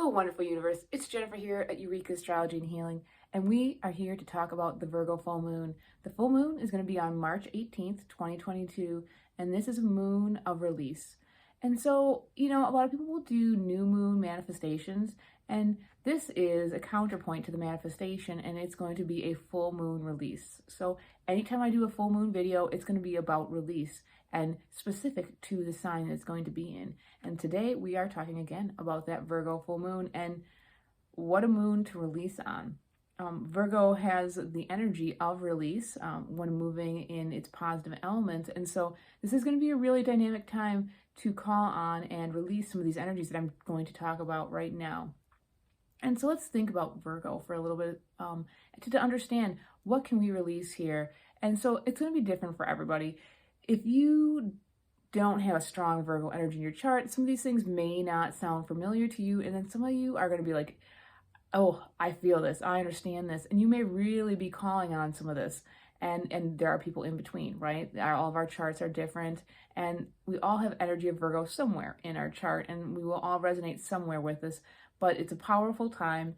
Hello, wonderful universe. It's Jennifer here at Eureka Astrology and Healing, and we are here to talk about the Virgo full moon. The full moon is going to be on March 18th, 2022, and this is a moon of release. And so, a lot of people will do new moon manifestations, and this is a counterpoint to the manifestation, and it's going to be a full moon release. So anytime I do a full moon video, it's going to be about release and specific to the sign it's going to be in. And today we are talking again about that Virgo full moon and what a moon to release on. Virgo has the energy of release when moving in its positive elements. And so this is going to be a really dynamic time to call on and release some of these energies that I'm going to talk about right now. And so let's think about Virgo for a little bit to understand what can we release here. And so it's going to be different for everybody. If you don't have a strong Virgo energy in your chart, some of these things may not sound familiar to you. And then some of you are going to be like, oh, I feel this, I understand this. And you may really be calling on some of this. And there are people in between, right? All of our charts are different. And we all have energy of Virgo somewhere in our chart. And we will all resonate somewhere with this. But it's a powerful time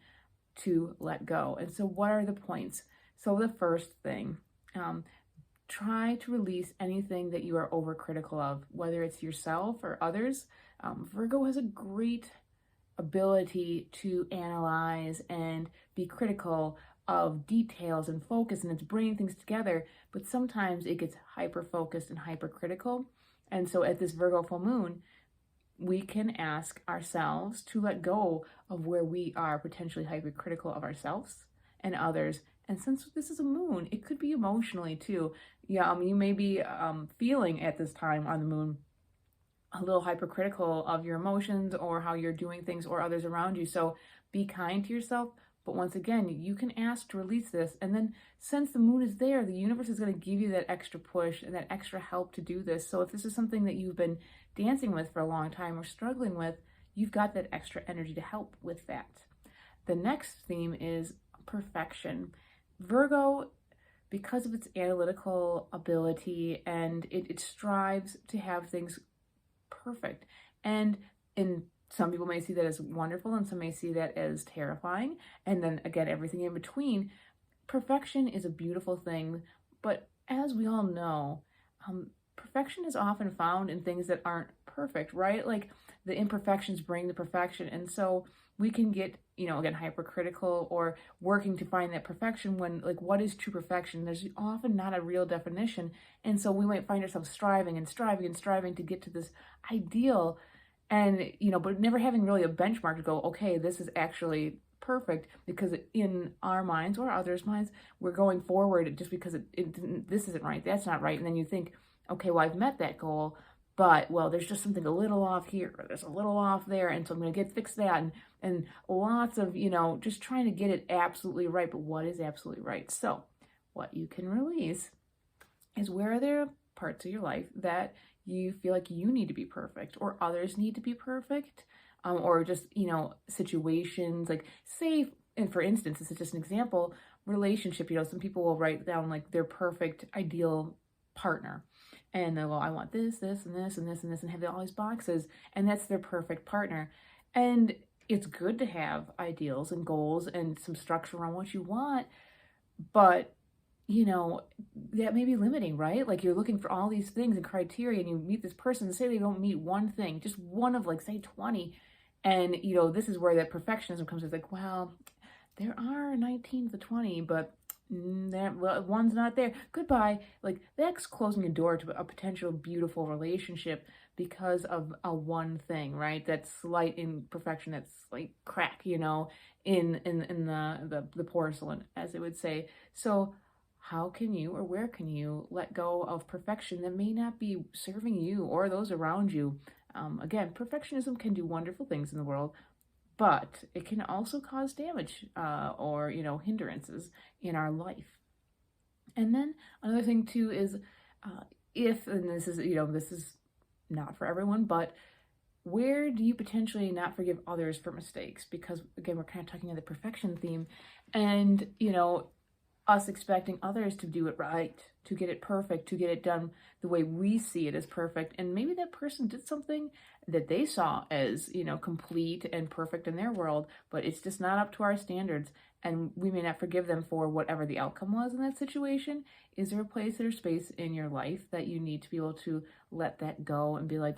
to let go. And so what are the points? So the first thing, try to release anything that you are overcritical of, whether it's yourself or others. Virgo has a great ability to analyze and be critical of details and focus, and it's bringing things together, but sometimes it gets hyper-focused and hypercritical. And so at this Virgo full moon, we can ask ourselves to let go of where we are potentially hypercritical of ourselves and others. And since this is a moon, it could be emotionally too. You may be feeling at this time on the moon a little hypercritical of your emotions or how you're doing things or others around you. So be kind to yourself. But once again, you can ask to release this. And then since the moon is there, the universe is going to give you that extra push and that extra help to do this. So if this is something that you've been dancing with for a long time or struggling with, you've got that extra energy to help with that. The next theme is perfection. Virgo, because of its analytical ability and it strives to have things perfect. And some people may see that as wonderful and some may see that as terrifying. And then again, everything in between. Perfection is a beautiful thing, but as we all know, perfection is often found in things that aren't perfect, right? Like the imperfections bring the perfection. And so we can get, again, hypercritical or working to find that perfection when, like, what is true perfection? There's often not a real definition. And so we might find ourselves striving and striving and striving to get to this ideal and, but never having really a benchmark to go, okay, this is actually perfect, because in our minds or others' minds, we're going forward just because this isn't right, that's not right. And then you think, okay, well, I've met that goal, but, well, there's just something a little off here, or there's a little off there, and so I'm going to fix that, and lots of, just trying to get it absolutely right, but what is absolutely right? So what you can release is where there are parts of your life that you feel like you need to be perfect, or others need to be perfect, or just, situations, like, say, and for instance, this is just an example, relationship, some people will write down, like, their perfect, ideal partner. And they'll go, I want this, this, and this, and this, and this, and have all these boxes. And that's their perfect partner. And it's good to have ideals and goals and some structure around what you want. But, that may be limiting, right? Like, you're looking for all these things and criteria, and you meet this person, and say they don't meet one thing, just one of, like, say 20. And, this is where that perfectionism comes. It's like, well, there are 19 of the 20, but that one's not there. Goodbye. Like, that's closing a door to a potential beautiful relationship because of a one thing, right? That slight imperfection, that slight crack, in the porcelain, as they would say. So how can you, or where can you let go of perfection that may not be serving you or those around you? Again, perfectionism can do wonderful things in the world, but it can also cause damage or, hindrances in our life. And then another thing too is and this is, this is not for everyone, but where do you potentially not forgive others for mistakes? Because again, we're kind of talking about the perfection theme, and, us expecting others to do it right, to get it perfect, to get it done the way we see it as perfect. And maybe that person did something that they saw as, complete and perfect in their world, but it's just not up to our standards. And we may not forgive them for whatever the outcome was in that situation. Is there a place or space in your life that you need to be able to let that go and be like,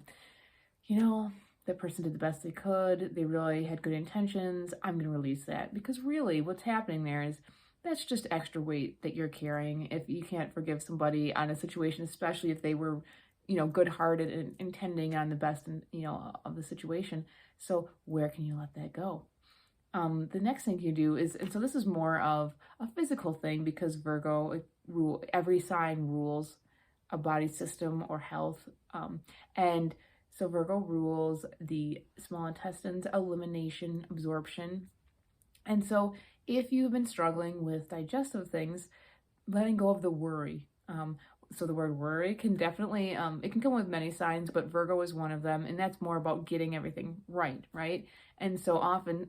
that person did the best they could. They really had good intentions. I'm going to release that. Because really what's happening there is that's just extra weight that you're carrying. If you can't forgive somebody on a situation, especially if they were, good-hearted and intending on the best, of the situation. So where can you let that go? The next thing you do is, and so this is more of a physical thing because Virgo, every sign rules a body system or health. And so Virgo rules the small intestines, elimination, absorption. And so if you've been struggling with digestive things, letting go of the worry. So the word worry can definitely, it can come with many signs, but Virgo is one of them. And that's more about getting everything right? And so often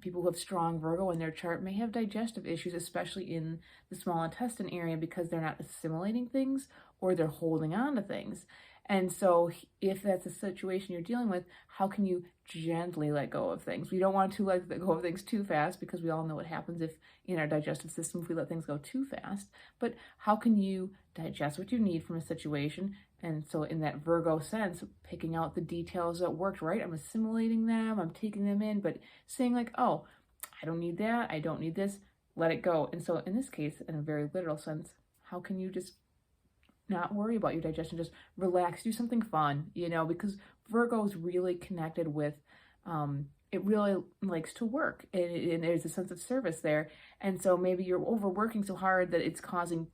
people who have strong Virgo in their chart may have digestive issues, especially in the small intestine area, because they're not assimilating things or they're holding on to things. And so if that's a situation you're dealing with, how can you gently let go of things? We don't want to let go of things too fast because we all know what happens if in our digestive system, if we let things go too fast. But how can you digest what you need from a situation? And so in that Virgo sense, picking out the details that worked, right? I'm assimilating them, I'm taking them in, but saying like, oh, I don't need that, I don't need this, let it go. And so in this case, in a very literal sense, how can you just not worry about your digestion, just relax, do something fun, because Virgo is really connected with, it really likes to work and there's a sense of service there. And so maybe you're overworking so hard that it's causing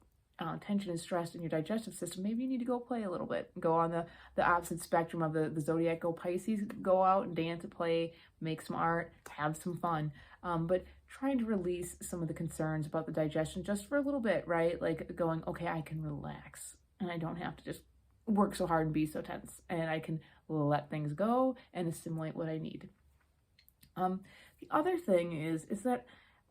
tension and stress in your digestive system. Maybe you need to go play a little bit, go on the opposite spectrum of the zodiac, go Pisces, go out and dance and play, make some art, have some fun. But trying to release some of the concerns about the digestion just for a little bit, right? Like going, okay, I can relax and I don't have to just work so hard and be so tense, and I can let things go and assimilate what I need. The other thing is that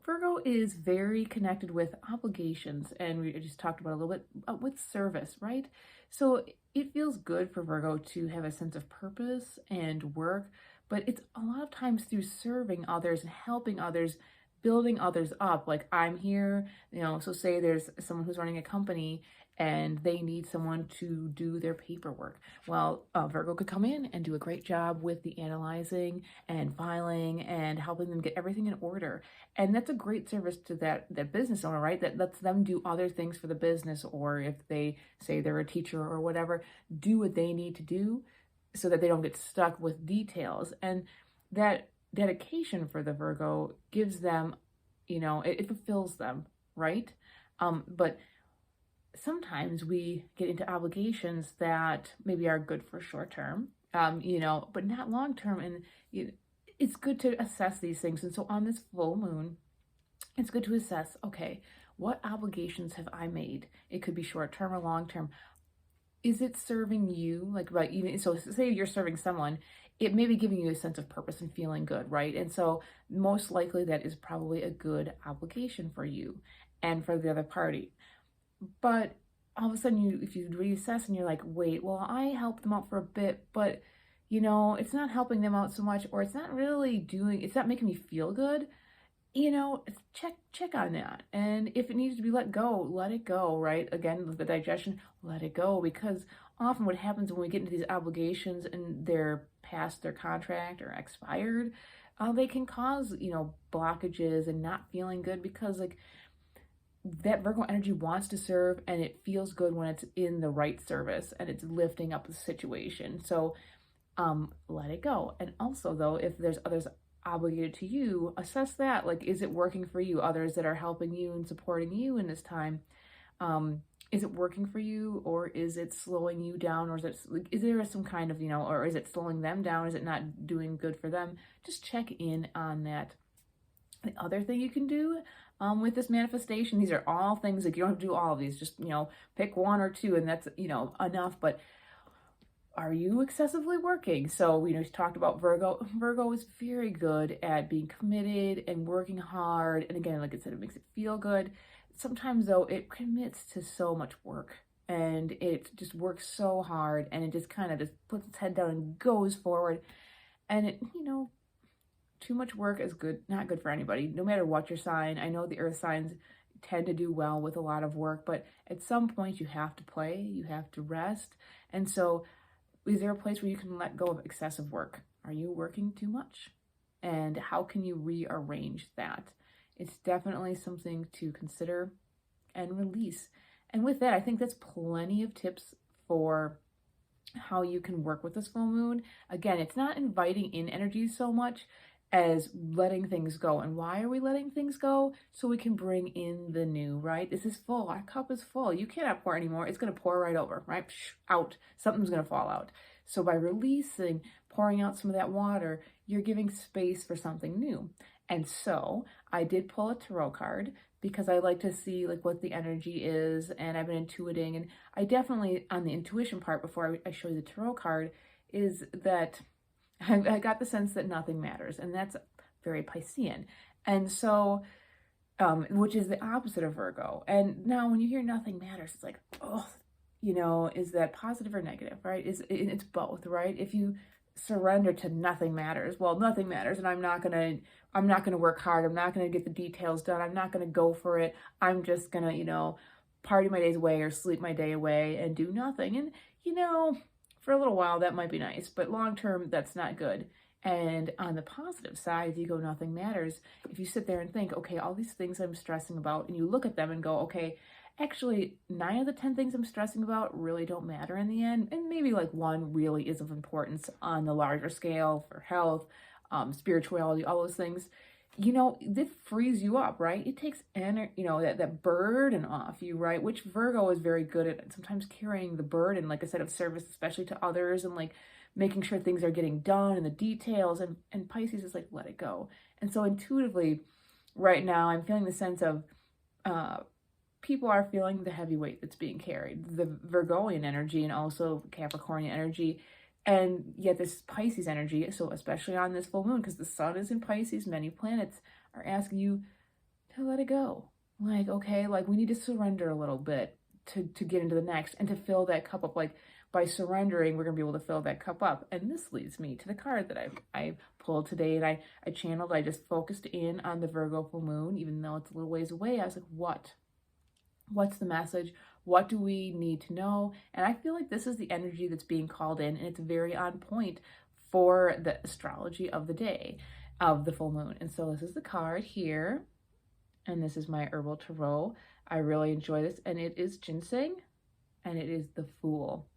Virgo is very connected with obligations, and we just talked about a little bit with service, right? So it feels good for Virgo to have a sense of purpose and work, but it's a lot of times through serving others and helping others, building others up. Like I'm here, so say there's someone who's running a company and they need someone to do their paperwork. Well, Virgo could come in and do a great job with the analyzing and filing and helping them get everything in order. And that's a great service to that business owner, right? That lets them do other things for the business, or if they say they're a teacher or whatever, do what they need to do so that they don't get stuck with details. And that dedication for the Virgo gives them, it fulfills them, right? But sometimes we get into obligations that maybe are good for short term, but not long term. And it's good to assess these things. And so on this full moon, it's good to assess, okay, what obligations have I made? It could be short term or long term. Is it serving you? Like, right, so say you're serving someone, it may be giving you a sense of purpose and feeling good, right? And so most likely that is probably a good obligation for you and for the other party. But all of a sudden, if you reassess and you're like, wait, well, I helped them out for a bit, but it's not helping them out so much, or it's not making me feel good. Check on that. And if it needs to be let go, let it go, right? Again, with the digestion, let it go, because often what happens when we get into these obligations and they're past their contract or expired, they can cause, blockages and not feeling good, because like that Virgo energy wants to serve and it feels good when it's in the right service and it's lifting up the situation. So let it go. And also though, if there's others obligated to you, assess that. Like, is it working for you? Others that are helping you and supporting you in this time. Is it working for you, or is it slowing you down, or is there some kind of, or is it slowing them down? Is it not doing good for them? Just check in on that. The other thing you can do with this manifestation, these are all things, like you don't have to do all of these, just, pick one or two and that's, enough. But are you excessively working? So, we talked about Virgo. Virgo is very good at being committed and working hard. And again, like I said, it makes it feel good. sometimes though it commits to so much work, and it just works so hard, and it just kind of just puts its head down and goes forward. And it, too much work is not good for anybody, no matter what your sign. I know the earth signs tend to do well with a lot of work, but at some point you have to play, you have to rest. And so is there a place where you can let go of excessive work? Are you working too much? And how can you rearrange that? It's definitely something to consider and release. And with that, I think that's plenty of tips for how you can work with this full moon. Again, it's not inviting in energy so much as letting things go. And why are we letting things go? So we can bring in the new, right? This is full. Our cup is full. You cannot pour anymore. It's going to pour right over, right? Out. Something's going to fall out. So by releasing, pouring out some of that water, you're giving space for something new. And so I did pull a tarot card because I like to see like what the energy is, and I've been intuiting, and I definitely, on the intuition part before I show you the tarot card, is that I got the sense that nothing matters, and that's very Piscean. And so, which is the opposite of Virgo. And now when you hear nothing matters, it's like, oh, is that positive or negative, right? It's both, right? If you surrender to nothing matters, well, nothing matters, and I'm not gonna work hard. I'm not gonna get the details done. I'm not gonna go for it. I'm just gonna, party my days away or sleep my day away and do nothing. And, for a little while that might be nice, but long term, that's not good. And on the positive side, if you go nothing matters, if you sit there and think, okay, all these things I'm stressing about, and you look at them and go, okay, actually 9 of the 10 things I'm stressing about really don't matter in the end, and maybe like one really is of importance on the larger scale for health, spirituality, all those things, this frees you up, right? It takes that burden off you, right? Which Virgo is very good at sometimes carrying the burden, like I said, of service, especially to others, and like making sure things are getting done and the details, and Pisces is like, let it go. And so intuitively right now I'm feeling the sense of people are feeling the heavy weight that's being carried, the Virgoian energy and also Capricornian energy, and yet this Pisces energy. So especially on this full moon, because the sun is in Pisces, many planets are asking you to let it go. Like, okay, like we need to surrender a little bit to get into the next and to fill that cup up. Like by surrendering, we're gonna be able to fill that cup up. And this leads me to the card that I pulled today, and I channeled, I just focused in on the Virgo full moon, even though it's a little ways away. I was like, what's the message? What do we need to know? And I feel like this is the energy that's being called in, and it's very on point for the astrology of the day of the full moon. And so this is the card here, and this is my herbal tarot. I really enjoy this, and it is ginseng, and it is the Fool.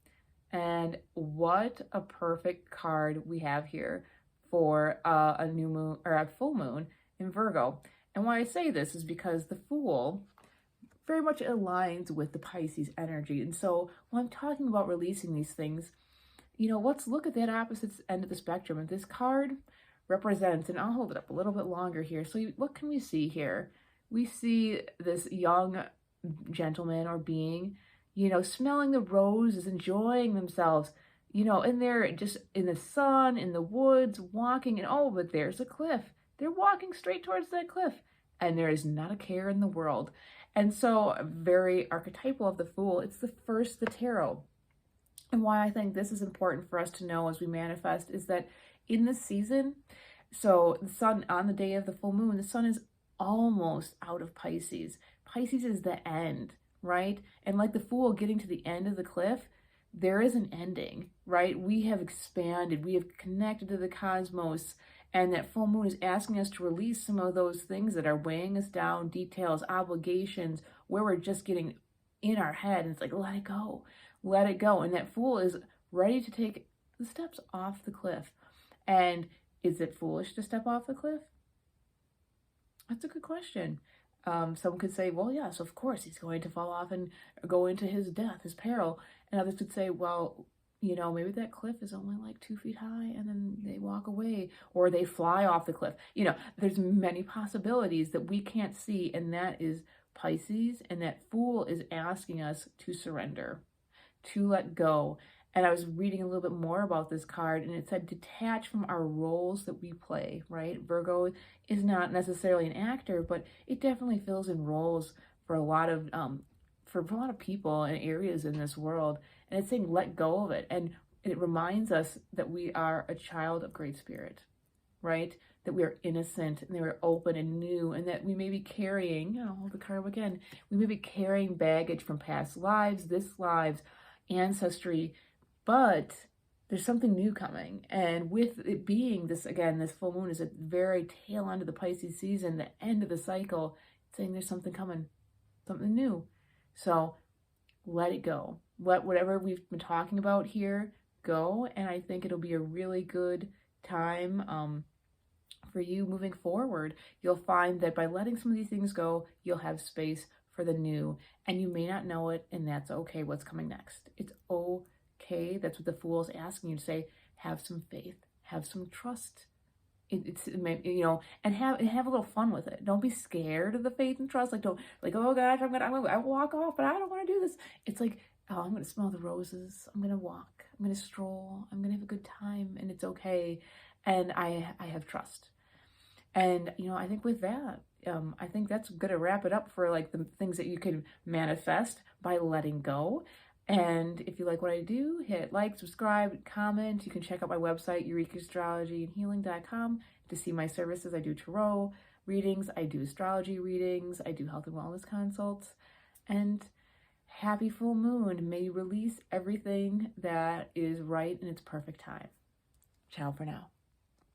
And what a perfect card we have here for a new moon or a full moon in Virgo. And why I say this is because the Fool very much aligns with the Pisces energy. And so when I'm talking about releasing these things, let's look at that opposite end of the spectrum. And this card represents, and I'll hold it up a little bit longer here. So what can we see here? We see this young gentleman or being, smelling the roses, enjoying themselves, and they're just in the sun, in the woods, walking, and oh, but there's a cliff. They're walking straight towards that cliff, and there is not a care in the world. And so very archetypal of the Fool. It's the first, the tarot. And why I think this is important for us to know as we manifest is that in this season, so the sun, on the day of the full moon, the sun is almost out of Pisces. Pisces is the end, right? And like the Fool getting to the end of the cliff, there is an ending, right? We have expanded, we have connected to the cosmos, and that full moon is asking us to release some of those things that are weighing us down, details, obligations, where we're just getting in our head. And it's like, let it go, let it go. And that Fool is ready to take the steps off the cliff. And is it foolish to step off the cliff? That's a good question. Some could say, well, yes, of course, he's going to fall off and go into his death, his peril. And others could say, well, maybe that cliff is only like 2 feet high and then they walk away or they fly off the cliff. There's many possibilities that we can't see, and that is Pisces, and that Fool is asking us to surrender, to let go. And I was reading a little bit more about this card, and it said detach from our roles that we play, right? Virgo is not necessarily an actor, but it definitely fills in roles for a lot of people and areas in this world. And it's saying let go of it. And it reminds us that we are a child of great spirit, right? That we are innocent and that we're open and new, and that we may be carrying, hold the card again, we may be carrying baggage from past lives, this lives, ancestry, but there's something new coming. And with it being this, again, this full moon is at the very tail end of the Pisces season, the end of the cycle, it's saying there's something coming, something new. So let it go. Let whatever we've been talking about here go. And I think it'll be a really good time for you moving forward. You'll find that by letting some of these things go, you'll have space for the new. And you may not know it, and that's okay. What's coming next? It's okay. That's what the Fool is asking you to say. Have some faith. Have some trust. And have a little fun with it. Don't be scared of the faith and trust. Like, don't, like, oh gosh, I walk off, but I don't want to do this. It's like, oh, I'm going to smell the roses. I'm going to walk. I'm going to stroll. I'm going to have a good time, and it's okay. And I have trust. And, I think with that, I think that's going to wrap it up for like the things that you can manifest by letting go. And if you like what I do, hit like, subscribe, comment. You can check out my website, eurekastrategyandhealing.com, to see my services. I do tarot readings, I do astrology readings, I do health and wellness consults. And happy full moon. May you release everything that is right in its perfect time. Ciao for now.